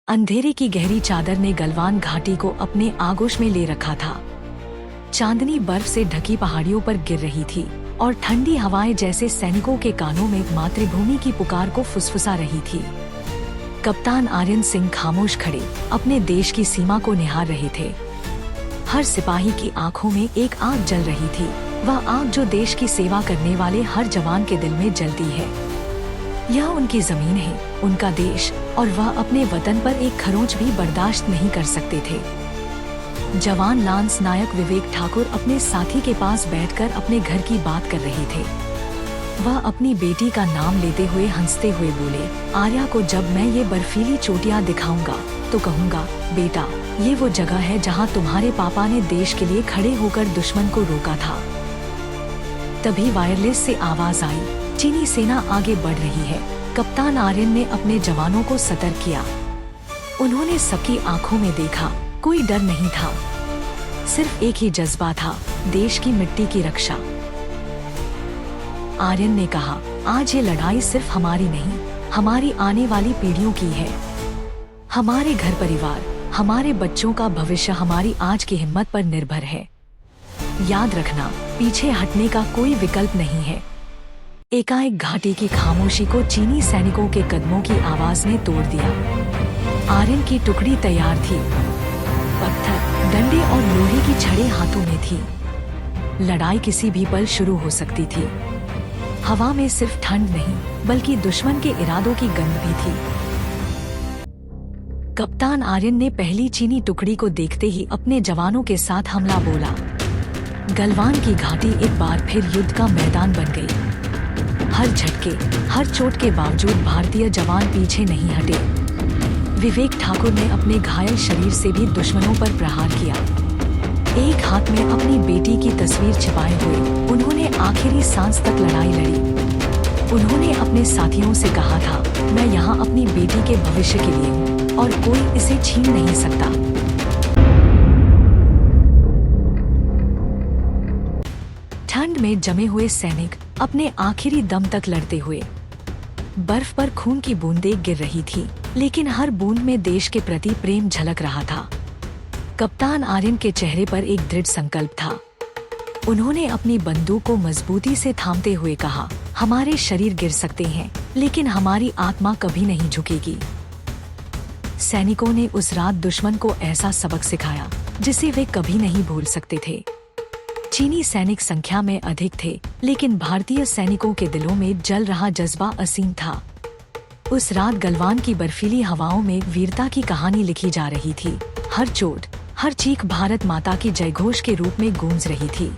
अंधेरे की गहरी चादर ने गलवान घाटी को अपने आगोश में ले रखा था। चांदनी बर्फ से ढकी पहाड़ियों पर गिर रही थी और ठंडी हवाएं जैसे सैनिकों के कानों में मातृभूमि की पुकार को फुसफुसा रही थी। कप्तान आर्यन सिंह खामोश खड़े अपने देश की सीमा को निहार रहे थे। हर सिपाही की आंखों में एक आग जल रही थी, वह आग जो देश की सेवा करने वाले हर जवान के दिल में जलती है। यह उनकी जमीन है, उनका देश, और वह अपने वतन पर एक खरोंच भी बर्दाश्त नहीं कर सकते थे। जवान लांस नायक विवेक ठाकुर अपने साथी के पास बैठकर अपने घर की बात कर रहे थे। वह अपनी बेटी का नाम लेते हुए हंसते हुए बोले, आर्या को जब मैं ये बर्फीली चोटियां दिखाऊंगा तो कहूंगा, बेटा, ये वो जगह है जहां तुम्हारे पापा ने देश के लिए खड़े होकर दुश्मन को रोका था। तभी वायरलेस से आवाज आई, चीनी सेना आगे बढ़ रही है। कप्तान आर्यन ने अपने जवानों को सतर्क किया। उन्होंने सबकी आंखों में देखा, कोई डर नहीं था, सिर्फ एक ही जज्बा था, देश की मिट्टी की रक्षा। आर्यन ने कहा, आज ये लड़ाई सिर्फ हमारी नहीं, हमारी आने वाली पीढ़ियों की है। हमारे घर परिवार, हमारे बच्चों का भविष्य हमारी आज की हिम्मत पर निर्भर है। याद रखना, पीछे हटने का कोई विकल्प नहीं है। एकाएक घाटी की खामोशी को चीनी सैनिकों के कदमों की आवाज ने तोड़ दिया। आर्यन की टुकड़ी तैयार थी, पत्थर, डंडे और लोहे की छड़ें हाथों में थी। लड़ाई किसी भी पल शुरू हो सकती थी। हवा में सिर्फ ठंड नहीं, बल्कि दुश्मन के इरादों की गंध भी थी। कप्तान आर्यन ने पहली चीनी टुकड़ी को देखते ही अपने जवानों के साथ हमला बोला। गलवान की घाटी एक बार फिर युद्ध का मैदान बन गई। हर झटके, हर चोट के बावजूद भारतीय जवान पीछे नहीं हटे। विवेक ठाकुर ने अपने घायल शरीर से भी दुश्मनों पर प्रहार किया। एक हाथ में अपनी बेटी की तस्वीर छिपाए हुए उन्होंने आखिरी सांस तक लड़ाई लड़ी। उन्होंने अपने साथियों से कहा था, मैं यहाँ अपनी बेटी के भविष्य के लिए हूँ और कोई इसे छीन नहीं सकता। ठंड में जमे हुए सैनिक अपने आखिरी दम तक लड़ते हुए। बर्फ पर खून की बूंदें गिर रही थी, लेकिन हर बूंद में देश के प्रति प्रेम झलक रहा था। कप्तान आर्यन के चेहरे पर एक दृढ़ संकल्प था। उन्होंने अपनी बंदूक को मजबूती से थामते हुए कहा, हमारे शरीर गिर सकते हैं, लेकिन हमारी आत्मा कभी नहीं झुकेगी। सैनिकों ने उस रात दुश्मन को ऐसा सबक सिखाया जिसे वे कभी नहीं भूल सकते थे। चीनी सैनिक संख्या में अधिक थे, लेकिन भारतीय सैनिकों के दिलों में जल रहा जज्बा असीम था। उस रात गलवान की बर्फीली हवाओं में वीरता की कहानी लिखी जा रही थी। हर चोट, हर चीख भारत माता की जयघोष के रूप में गूंज रही थी।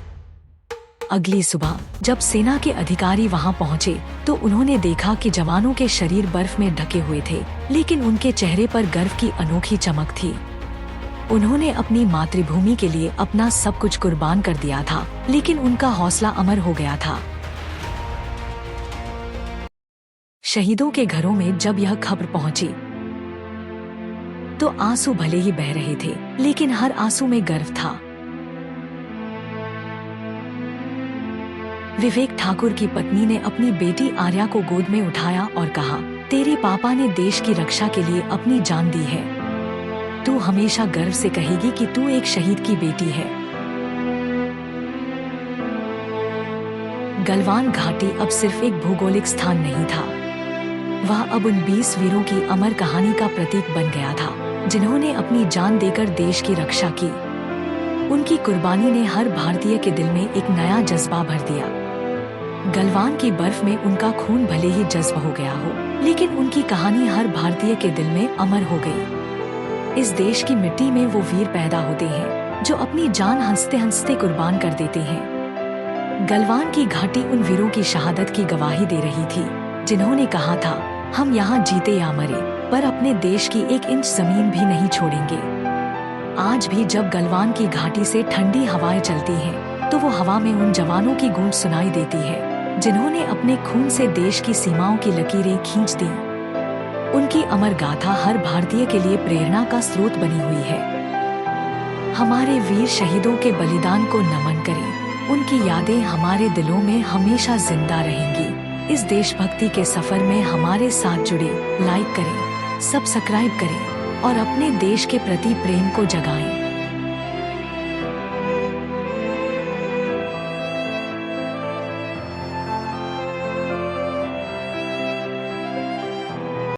अगली सुबह जब सेना के अधिकारी वहां पहुंचे, तो उन्होंने देखा कि जवानों के शरीर बर्फ में ढके हुए थे, लेकिन उनके चेहरे पर गर्व की अनोखी चमक थी। उन्होंने अपनी मातृभूमि के लिए अपना सब कुछ कुर्बान कर दिया था, लेकिन उनका हौसला अमर हो गया था। शहीदों के घरों में जब यह खबर पहुंची, तो आंसू भले ही बह रहे थे, लेकिन हर आंसू में गर्व था। विवेक ठाकुर की पत्नी ने अपनी बेटी आर्या को गोद में उठाया और कहा, तेरे पापा ने देश की रक्षा के लिए अपनी जान दी है। तू हमेशा गर्व से कहेगी कि तू एक शहीद की बेटी है। गलवान घाटी अब सिर्फ एक भौगोलिक स्थान नहीं था, वह अब उन 20 वीरों की अमर कहानी का प्रतीक बन गया था, जिन्होंने अपनी जान देकर देश की रक्षा की। उनकी कुर्बानी ने हर भारतीय के दिल में एक नया जज्बा भर दिया। गलवान की बर्फ में उनका खून भले ही जज्ब हो गया हो, लेकिन उनकी कहानी हर भारतीय के दिल में अमर हो गई। इस देश की मिट्टी में वो वीर पैदा होते हैं जो अपनी जान हंसते हंसते कुर्बान कर देते हैं। गलवान की घाटी उन वीरों की शहादत की गवाही दे रही थी, जिन्होंने कहा था, हम यहाँ जीते या मरे, पर अपने देश की एक इंच जमीन भी नहीं छोड़ेंगे। आज भी जब गलवान की घाटी से ठंडी हवाएं चलती हैं, तो वो हवा में उन जवानों की गूंज सुनाई देती है, जिन्होंने अपने खून से देश की सीमाओं की लकीरें खींच दी। उनकी अमर गाथा हर भारतीय के लिए प्रेरणा का स्रोत बनी हुई है। हमारे वीर शहीदों के बलिदान को नमन करें, उनकी यादें हमारे दिलों में हमेशा जिंदा रहेंगी। इस देशभक्ति के सफर में हमारे साथ जुड़े, लाइक करें, सब्सक्राइब करें। और अपने देश के प्रति प्रेम को जगाएं।